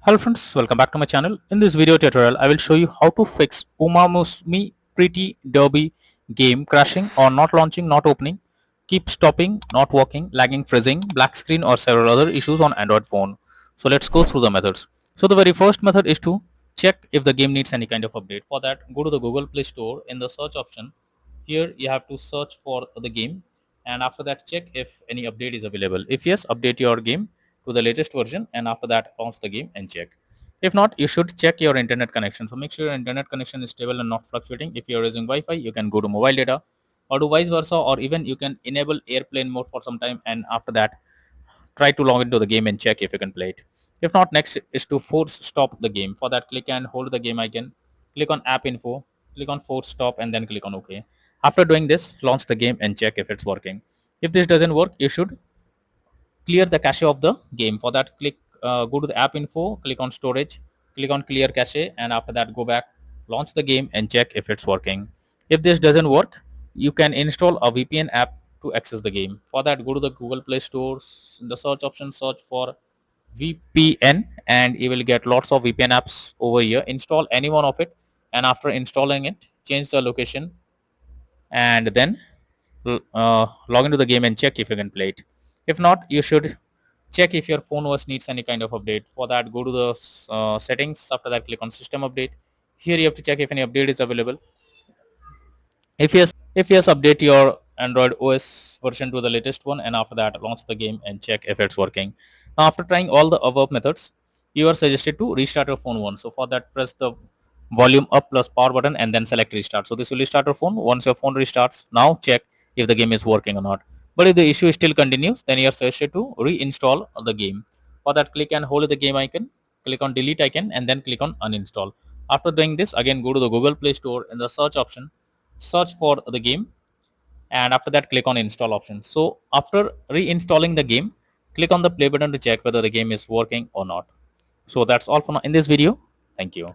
Hello friends, welcome back to my channel. In this video tutorial, I will show you how to fix Umamusume Pretty Derby game crashing or not launching, not opening, keep stopping, not working, lagging, freezing, black screen or several other issues on Android phone. So let's go through the methods. So the very first method is to check if the game needs any kind of update. For that, go to the Google Play Store. In the search option, here you have to search for the game, and after that check if any update is available. If yes, update your game to the latest version, and after that launch the game and check. If not, you should check your internet connection. So make sure your internet connection is stable and not fluctuating. If you're using Wi-Fi, you can go to mobile data, or do vice versa, or even you can enable airplane mode for some time, and after that try to log into the game and check if you can play it. If not, next is to force stop the game. For that, click and hold the game icon, click on app info, click on force stop, and then click on OK. After doing this, launch the game and check if it's working. If this doesn't work, you should clear the cache of the game. For that, go to the app info, click on storage, click on clear cache, and after that go back, launch the game and check if it's working. If this doesn't work, you can install a VPN app to access the game. For that, go to the Google Play Store. In the search option, search for VPN, and you will get lots of VPN apps over here. Install any one of it, and after installing it, change the location, and then log into the game and check if you can play it. If not, you should check if your phone OS needs any kind of update. For that, go to the settings. After that, click on system update. Here you have to check if any update is available. If yes, update your Android OS version to the latest one, and after that launch the game and check if it's working. Now after trying all the above methods, you are suggested to restart your phone once. So for that, press the volume up plus power button and then select restart. So this will restart your phone. Once your phone restarts, now check if the game is working or not. But if the issue still continues, then you are suggested to reinstall the game. For that, click and hold the game icon, click on delete icon, and then click on uninstall. After doing this, again go to the Google Play Store. In the search option, search for the game, and after that click on install option. So after reinstalling the game, click on the play button to check whether the game is working or not. So that's all for now in this video. Thank you.